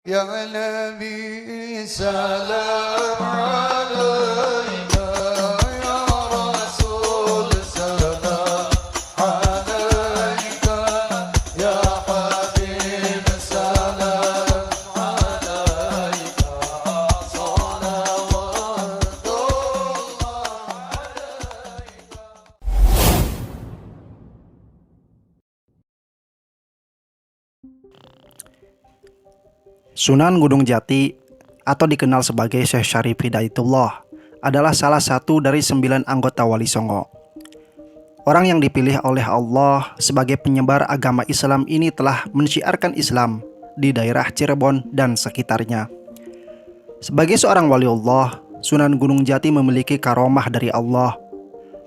يا نبي سلام عليك يا رسول سلام عليك يا حبيب سلام عليك صلوات الله عليك. Sunan Gunung Jati atau dikenal sebagai Syekh Syarif Hidayatullah adalah salah satu dari 9 anggota Wali Songo. Orang yang dipilih oleh Allah sebagai penyebar agama Islam ini telah mensyiarkan Islam di daerah Cirebon dan sekitarnya. Sebagai seorang waliullah, Sunan Gunung Jati memiliki karomah dari Allah.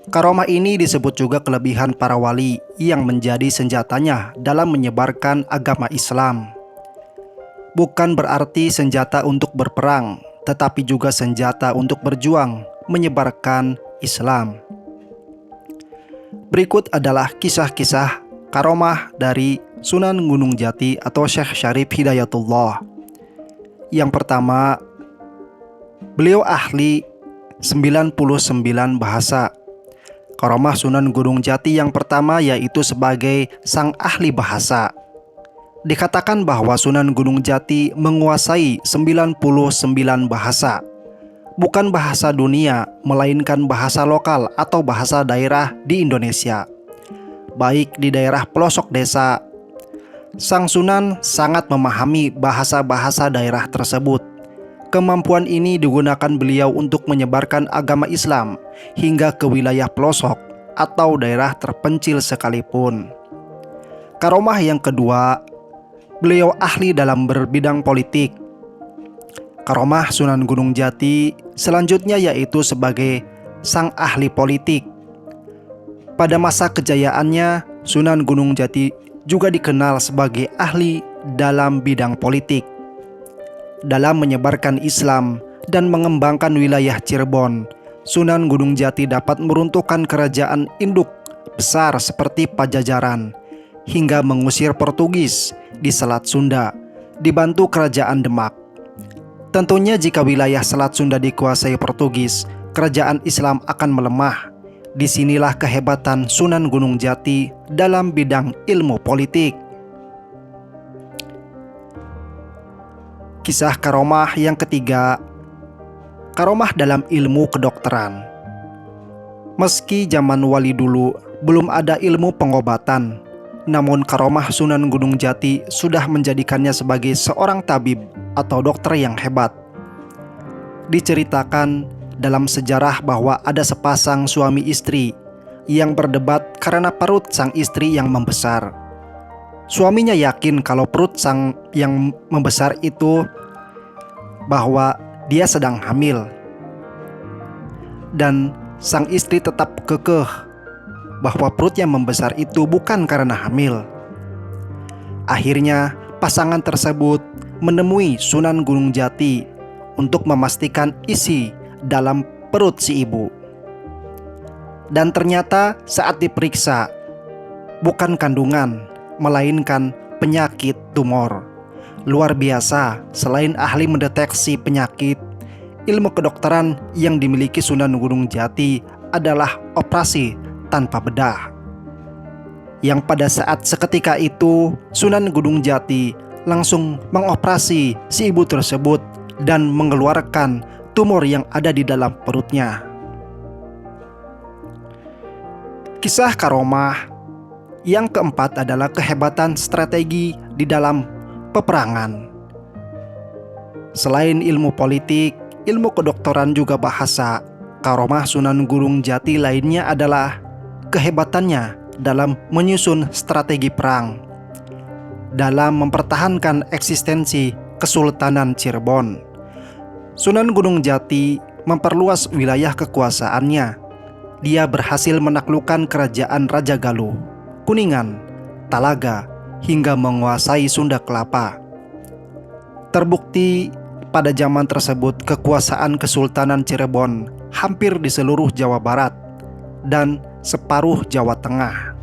Karomah ini disebut juga kelebihan para wali yang menjadi senjatanya dalam menyebarkan agama Islam. Bukan berarti senjata untuk berperang, tetapi juga senjata untuk berjuang, menyebarkan Islam. Berikut adalah kisah-kisah karomah dari Sunan Gunung Jati atau Syekh Syarif Hidayatullah. Yang pertama, beliau ahli 99 bahasa. Karomah Sunan Gunung Jati yang pertama yaitu sebagai sang ahli bahasa. Dikatakan bahwa Sunan Gunung Jati menguasai 99 bahasa. Bukan bahasa dunia, melainkan bahasa lokal atau bahasa daerah di Indonesia. Baik di daerah pelosok desa, Sang Sunan sangat memahami bahasa-bahasa daerah tersebut. Kemampuan ini digunakan beliau untuk menyebarkan agama Islam hingga ke wilayah pelosok atau daerah terpencil sekalipun. Karomah yang kedua, beliau ahli dalam berbidang politik. Karomah Sunan Gunung Jati selanjutnya yaitu sebagai sang ahli politik. Pada masa kejayaannya, Sunan Gunung Jati juga dikenal sebagai ahli dalam bidang politik. Dalam menyebarkan Islam dan mengembangkan wilayah Cirebon, Sunan Gunung Jati dapat meruntuhkan kerajaan induk besar seperti Pajajaran hingga mengusir Portugis di Selat Sunda, dibantu kerajaan Demak. Tentunya jika wilayah Selat Sunda dikuasai Portugis, kerajaan Islam akan melemah. Disinilah kehebatan Sunan Gunung Jati dalam bidang ilmu politik. Kisah karomah yang ketiga, karomah dalam ilmu kedokteran. Meski zaman wali dulu belum ada ilmu pengobatan, namun karomah Sunan Gunung Jati sudah menjadikannya sebagai seorang tabib atau dokter yang hebat. Diceritakan dalam sejarah bahwa ada sepasang suami istri yang berdebat karena perut sang istri yang membesar. Suaminya yakin kalau perut sang yang membesar itu bahwa dia sedang hamil. Dan sang istri tetap kekeh bahwa perut yang membesar itu bukan karena hamil. Akhirnya pasangan tersebut menemui Sunan Gunung Jati untuk memastikan isi dalam perut si ibu. Dan ternyata saat diperiksa, bukan kandungan, melainkan penyakit tumor. Luar biasa, selain ahli mendeteksi penyakit, ilmu kedokteran yang dimiliki Sunan Gunung Jati adalah operasi tanpa bedah. Yang pada saat seketika itu, Sunan Gunung Jati langsung mengoperasi si ibu tersebut dan mengeluarkan tumor yang ada di dalam perutnya. Kisah karomah yang keempat adalah kehebatan strategi di dalam peperangan. Selain ilmu politik, ilmu kedokteran juga bahasa, karomah Sunan Gunung Jati lainnya adalah kehebatannya dalam menyusun strategi perang, dalam mempertahankan eksistensi Kesultanan Cirebon. Sunan Gunung Jati memperluas wilayah kekuasaannya. Dia berhasil menaklukkan kerajaan Raja Galuh, Kuningan, Talaga, hingga menguasai Sunda Kelapa. Terbukti pada zaman tersebut kekuasaan Kesultanan Cirebon hampir di seluruh Jawa Barat dan separuh Jawa Tengah.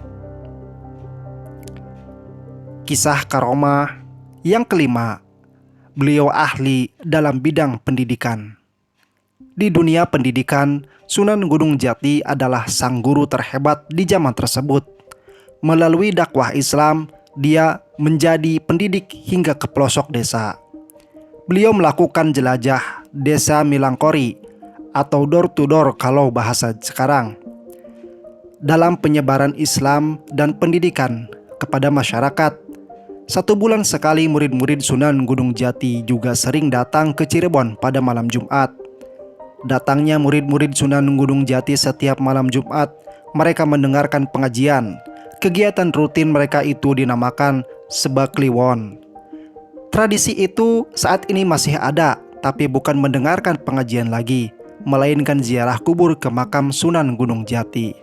Kisah karomah yang kelima, beliau ahli dalam bidang pendidikan. Di dunia pendidikan, Sunan Gunung Jati adalah sang guru terhebat di zaman tersebut. Melalui dakwah Islam, dia menjadi pendidik hingga ke pelosok desa. Beliau melakukan jelajah desa Milangkori atau door to door kalau bahasa sekarang, dalam penyebaran Islam dan pendidikan kepada masyarakat. 1 bulan sekali murid-murid Sunan Gunung Jati juga sering datang ke Cirebon pada malam Jumat. Datangnya murid-murid Sunan Gunung Jati setiap malam Jumat, mereka mendengarkan pengajian. Kegiatan rutin mereka itu dinamakan Sebakliwon. Tradisi itu saat ini masih ada, tapi bukan mendengarkan pengajian lagi, melainkan ziarah kubur ke makam Sunan Gunung Jati.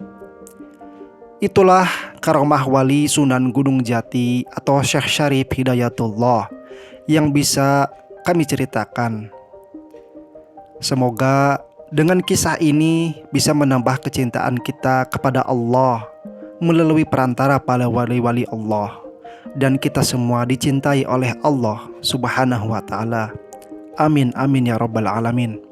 Itulah karomah wali Sunan Gunung Jati atau Syekh Syarif Hidayatullah yang bisa kami ceritakan. Semoga dengan kisah ini bisa menambah kecintaan kita kepada Allah melalui perantara para wali-wali Allah, dan kita semua dicintai oleh Allah Subhanahu wa Ta'ala. Amin amin ya rabbal alamin.